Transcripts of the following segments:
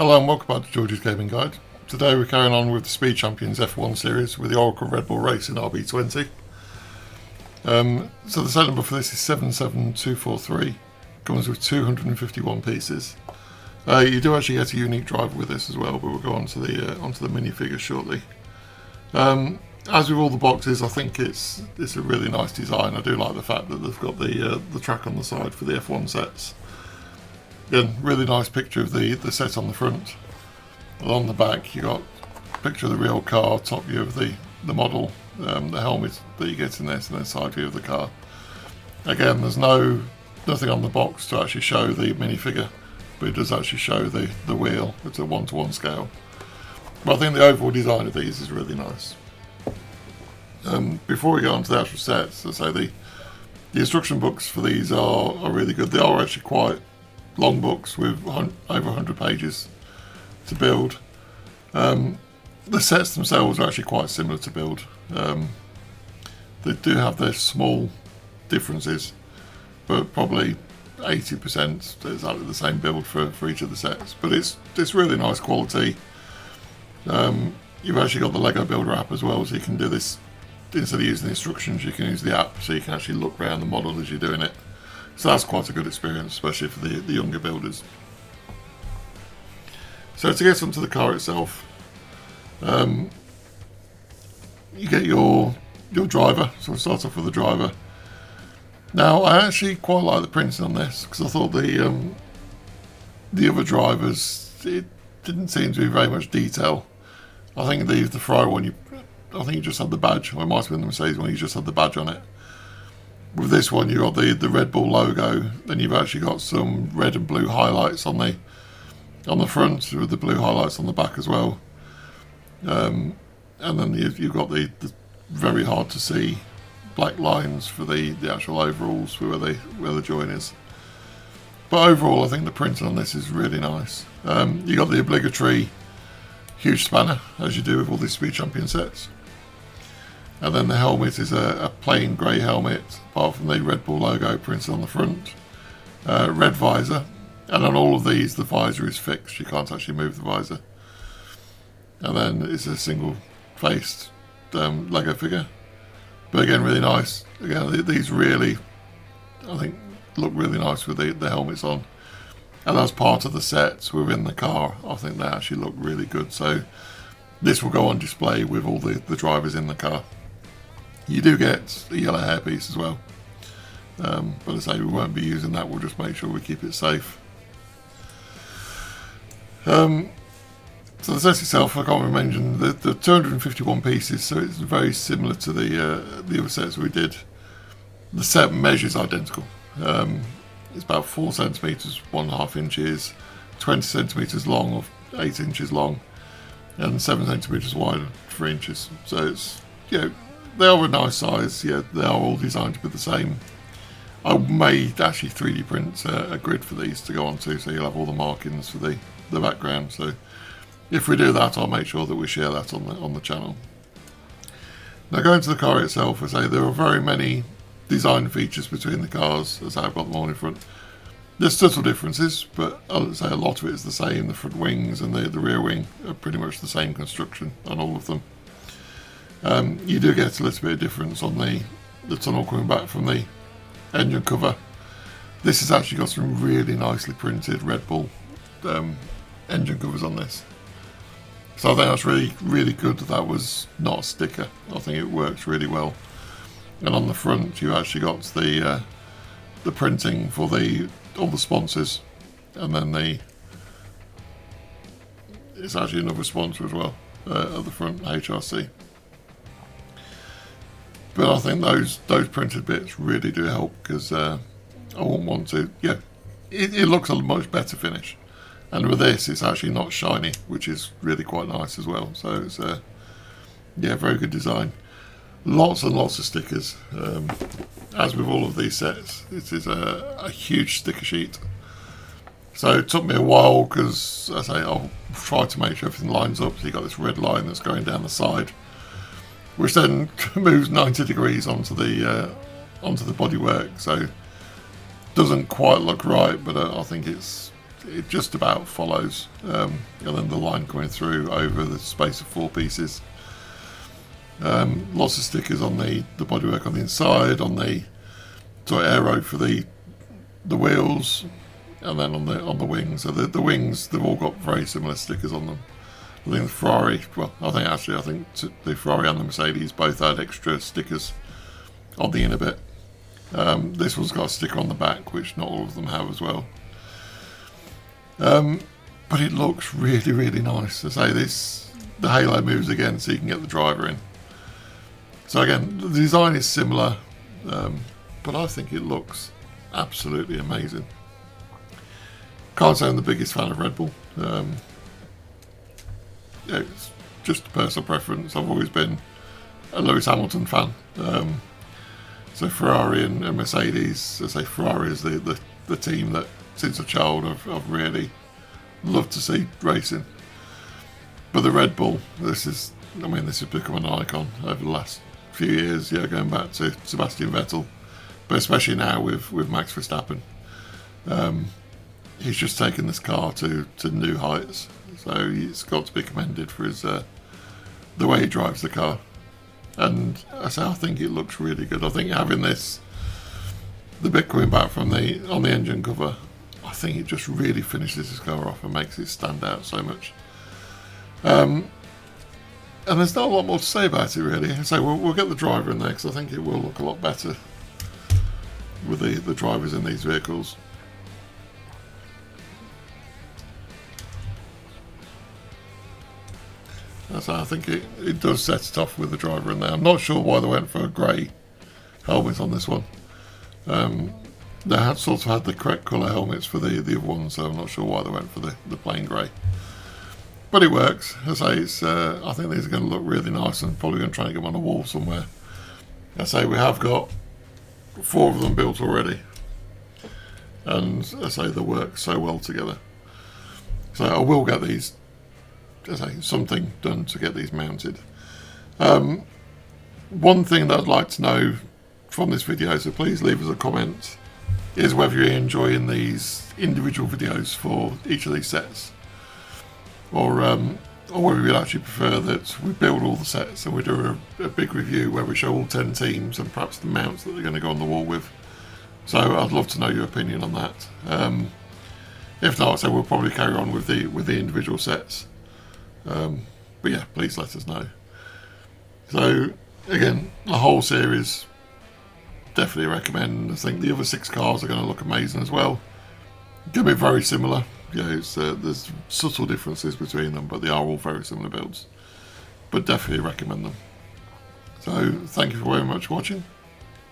Hello and welcome back to George's Gaming Guide. Today we're carrying on with the Speed Champions F1 series with the Oracle Red Bull Racing RB20. So the set number for this is 77243. Comes with 251 pieces. You do actually get a unique driver with this as well, but we'll go on to the minifigure shortly. As with all the boxes, I think it's a really nice design. I do like the fact that they've got the track on the side for the F1 sets. Again, really nice picture of the set on the front. Along the back, you got a picture of the real car, top view of the model, the helmet that you get in this, and then side view of the car. Again, there's nothing on the box to actually show the minifigure, but it does actually show the wheel. It's a 1-to-1 scale. But I think the overall design of these is really nice. Before we go on to the actual sets, as I say, the instruction books for these are really good. They are actually quite long books with over 100 pages to build. The sets themselves are actually quite similar to build. They do have their small differences, but probably 80% exactly the same build for each of the sets. But it's really nice quality. You've actually got the Lego Builder app as well, so you can do this instead of using the instructions. You can use the app, so you can actually look around the model as you're doing it. So that's quite a good experience, especially for the younger builders. So to get onto the car itself, you get your driver. So we'll start off with the driver. Now, I actually quite like the printing on this, because I thought the other drivers, it didn't seem to be very much detail. I think the Ferrari one, I think you just had the badge, or it might have been the Mercedes one, you just had the badge on it. With this one, you've got the Red Bull logo, then you've actually got some red and blue highlights on the front, with the blue highlights on the back as well. And then you've got the very hard to see black lines for the actual overalls where the join is. But overall, I think the printing on this is really nice. You got the obligatory huge spanner, as you do with all these Speed Champion sets. And then the helmet is a plain grey helmet, apart from the Red Bull logo printed on the front. Red visor, and on all of these the visor is fixed, you can't actually move the visor. And then it's a single-faced Lego figure. But again, really nice. Again, these really, I think, look really nice with the helmets on. And as part of the sets within the car, I think they actually look really good. So this will go on display with all the drivers in the car. You do get a yellow hairpiece as well, but as I say, we won't be using that. We'll just make sure we keep it safe. So the set itself, I can't mention the 251 pieces, so it's very similar to the other sets we did. The set measures identical. It's about 4 centimeters, 1.5 inches, 20 centimeters long, or 8 inches long, and 7 centimeters wide, 3 inches. So it's, they are a nice size. Yeah, they are all designed to be the same. I may actually 3D print a grid for these to go onto, so you'll have all the markings for the background. So if we do that, I'll make sure that we share that on the channel. Now, going to the car itself, as I say, there are very many design features between the cars, as I've got them all in front. There's subtle differences, but I'll say a lot of it is the same. The front wings and the rear wing are pretty much the same construction on all of them. You do get a little bit of difference on the tunnel coming back from the engine cover. This has actually got some really nicely printed Red Bull engine covers on this. So I think that's really, really good that was not a sticker. I think it works really well. And on the front, you actually got the printing for all the sponsors, and then it's actually another sponsor as well at the front, HRC. But I think those printed bits really do help, because I wouldn't want to. Yeah, it looks a much better finish, and with this, it's actually not shiny, which is really quite nice as well. So it's very good design. Lots and lots of stickers. As with all of these sets, it is a huge sticker sheet. So it took me a while, because as I say, I'll try to make sure everything lines up. So you got this red line that's going down the side, which then moves 90 degrees onto the bodywork. So doesn't quite look right, but I think it's it just about follows, and then the line coming through over the space of 4 pieces. Lots of stickers on the bodywork on the inside, on the sort of aero for the wheels, and then on the wings. So the wings, they've all got very similar stickers on them. I think the Ferrari, I think the Ferrari and the Mercedes both had extra stickers on the inner bit. This one's got a sticker on the back, which not all of them have as well. But it looks really, really nice. As I say, the halo moves again, so you can get the driver in. So again, the design is similar, but I think it looks absolutely amazing. Can't say I'm the biggest fan of Red Bull. It's just a personal preference. I've always been a Lewis Hamilton fan. So Ferrari and Mercedes, I say Ferrari is the team that since a child I've really loved to see racing. But the Red Bull, this has become an icon over the last few years, going back to Sebastian Vettel, but especially now with Max Verstappen. He's just taken this car to new heights, so he's got to be commended for his the way he drives the car. And I think it looks really good. I think having the bit coming back on the engine cover, I think it just really finishes this car off and makes it stand out so much. And there's not a lot more to say about it really. So we'll get the driver in there because I think it will look a lot better with the drivers in these vehicles. So I think it does set it off with the driver in there. I'm not sure why they went for a grey helmet on this one. They had sort of had the correct colour helmets for the other ones, so I'm not sure why they went for the plain grey. But it works. As I say, I think these are going to look really nice and probably going to try and get them on a wall somewhere. As I say, we have got 4 of them built already. And as I say, they work so well together. So I will get these, as I say, something done to get these mounted. One thing that I'd like to know from this video, so please leave us a comment, is whether you're enjoying these individual videos for each of these sets, or whether you'd actually prefer that we build all the sets and we do a big review where we show all 10 teams and perhaps the mounts that they're going to go on the wall with. So I'd love to know your opinion on that. If not, so we'll probably carry on with the individual sets. But yeah, please let us know. So again, the whole series, definitely recommend. I think the other 6 cars are going to look amazing as well. Going to be very similar. There's subtle differences between them, but they are all very similar builds. But definitely recommend them. So thank you very much for watching,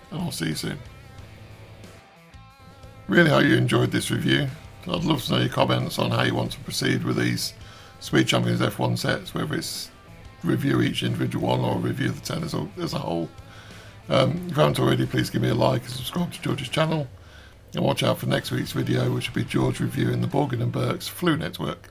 and I'll see you soon. Really hope you enjoyed this review. I'd love to know your comments on how you want to proceed with these Speed Champions F1 sets, whether it's review each individual one or review the 10 as a whole. If you haven't already, please give me a like and subscribe to George's channel. And watch out for next week's video, which will be George reviewing the Borgen & Burke's Flue network.